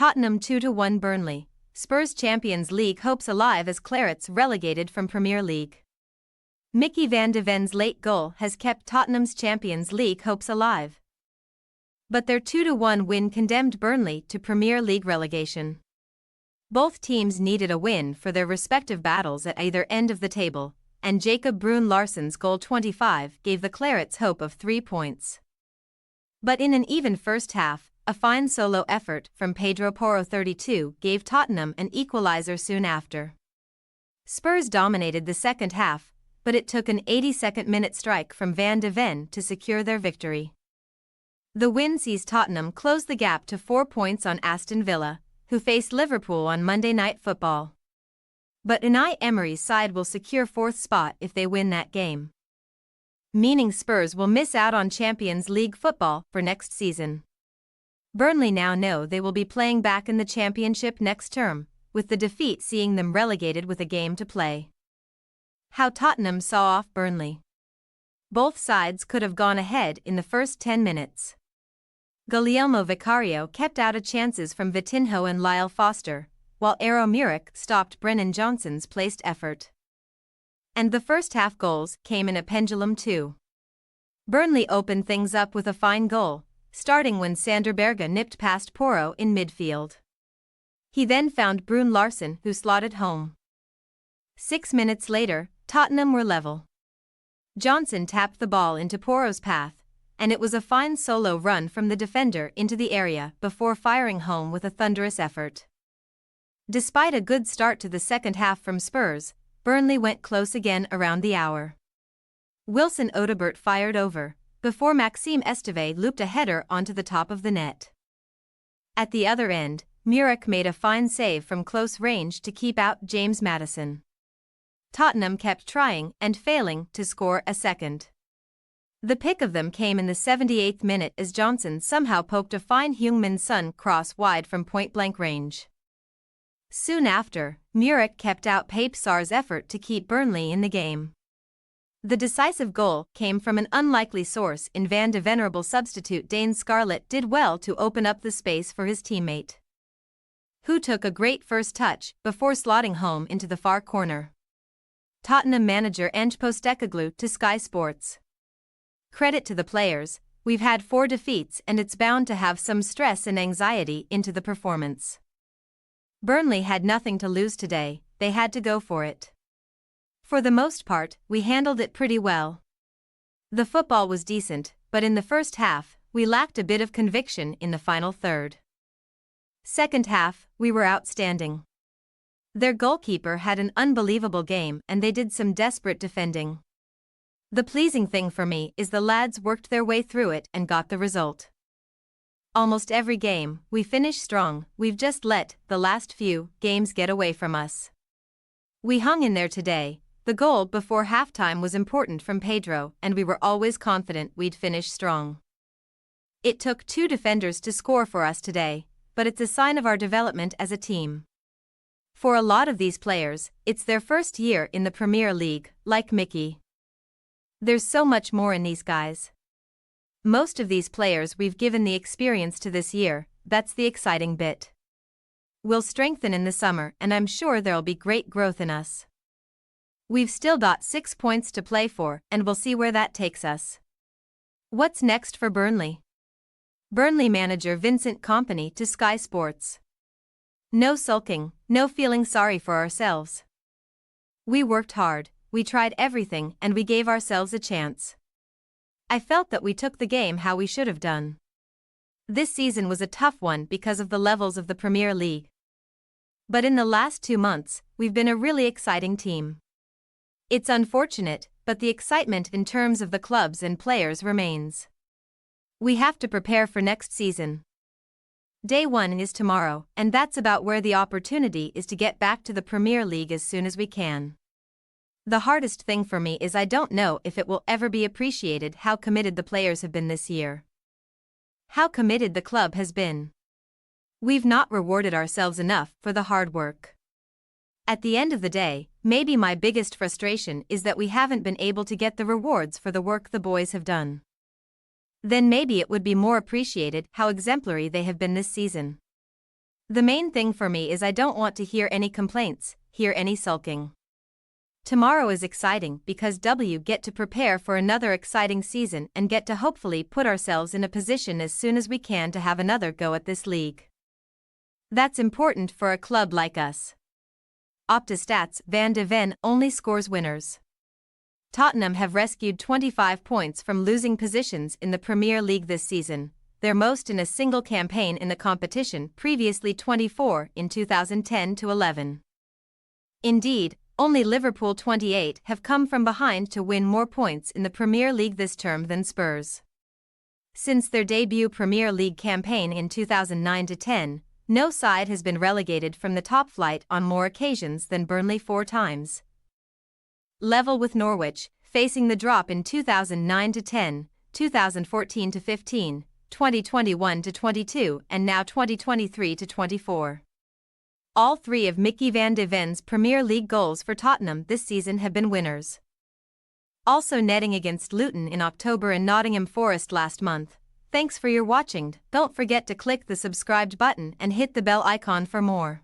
Tottenham 2-1 Burnley. Spurs Champions League hopes alive as Clarets relegated from Premier League. Micky van de Ven's late goal has kept Tottenham's Champions League hopes alive. But their 2-1 win condemned Burnley to Premier League relegation. Both teams needed a win for their respective battles at either end of the table, and Jacob Bruun Larsen's goal 25 gave the Clarets hope of 3 points. But in an even first half, a fine solo effort from Pedro Porro 32 gave Tottenham an equaliser soon after. Spurs dominated the second half, but it took an 82nd minute strike from Van de Ven to secure their victory. The win sees Tottenham close the gap to 4 points on Aston Villa, who face Liverpool on Monday Night Football. But Unai Emery's side will secure 4th spot if they win that game, meaning Spurs will miss out on Champions League football for next season. Burnley now know they will be playing back in the Championship next term, with the defeat seeing them relegated with a game to play. How Tottenham saw off Burnley. Both sides could have gone ahead in the first 10 minutes. Guglielmo Vicario kept out of chances from Vitinho and Lyle Foster, while Eero Muric stopped Brennan Johnson's placed effort. And the first half goals came in a pendulum too. Burnley opened things up with a fine goal, starting when Sander Berge nipped past Porro in midfield. He then found Bruun Larsen, who slotted home. 6 minutes later, Tottenham were level. Johnson tapped the ball into Porro's path, and it was a fine solo run from the defender into the area before firing home with a thunderous effort. Despite a good start to the second half from Spurs, Burnley went close again around the hour. Wilson Odobert fired over, before Maxime Esteve looped a header onto the top of the net. At the other end, Muric made a fine save from close range to keep out James Maddison. Tottenham kept trying and failing to score a second. The pick of them came in the 78th minute as Johnson somehow poked a fine Heung-min Son cross wide from point-blank range. Soon after, Muric kept out Pape Sarr's effort to keep Burnley in the game. The decisive goal came from an unlikely source in Van de Venerable substitute Dane Scarlett did well to open up the space for his teammate, who took a great first touch before slotting home into the far corner. Tottenham manager Ange Postecoglou to Sky Sports. Credit to the players, we've had 4 defeats and it's bound to have some stress and anxiety into the performance. Burnley had nothing to lose today, they had to go for it. For the most part, we handled it pretty well. The football was decent, but in the first half, we lacked a bit of conviction in the final third. Second half, we were outstanding. Their goalkeeper had an unbelievable game and they did some desperate defending. The pleasing thing for me is the lads worked their way through it and got the result. Almost every game, we finish strong, we've just let the last few games get away from us. We hung in there today. The goal before halftime was important from Pedro and we were always confident we'd finish strong. It took 2 defenders to score for us today, but it's a sign of our development as a team. For a lot of these players, it's their first year in the Premier League, like Micky. There's so much more in these guys. Most of these players we've given the experience to this year, that's the exciting bit. We'll strengthen in the summer and I'm sure there'll be great growth in us. We've still got 6 points to play for and we'll see where that takes us. What's next for Burnley? Burnley manager Vincent Kompany to Sky Sports. No sulking, no feeling sorry for ourselves. We worked hard, we tried everything and we gave ourselves a chance. I felt that we took the game how we should have done. This season was a tough one because of the levels of the Premier League. But in the last 2 months, we've been a really exciting team. It's unfortunate, but the excitement in terms of the clubs and players remains. We have to prepare for next season. Day 1 is tomorrow, and that's about where the opportunity is to get back to the Premier League as soon as we can. The hardest thing for me is I don't know if it will ever be appreciated how committed the players have been this year. How committed the club has been. We've not rewarded ourselves enough for the hard work. At the end of the day, maybe my biggest frustration is that we haven't been able to get the rewards for the work the boys have done. Then maybe it would be more appreciated how exemplary they have been this season. The main thing for me is I don't want to hear any complaints, hear any sulking. Tomorrow is exciting because we get to prepare for another exciting season and get to hopefully put ourselves in a position as soon as we can to have another go at this league. That's important for a club like us. Opta-stats Van de Ven only scores winners. Tottenham have rescued 25 points from losing positions in the Premier League this season, their most in a single campaign in the competition, previously 24 in 2010-11. Indeed, only Liverpool 28 have come from behind to win more points in the Premier League this term than Spurs. Since their debut Premier League campaign in 2009-10, no side has been relegated from the top flight on more occasions than Burnley 4 times. Level with Norwich, facing the drop in 2009-10, 2014-15, 2021-22 and now 2023-24. All 3 of Micky van de Ven's Premier League goals for Tottenham this season have been winners. Also netting against Luton in October and Nottingham Forest last month. Thanks for your watching. Don't forget to click the subscribed button and hit the bell icon for more.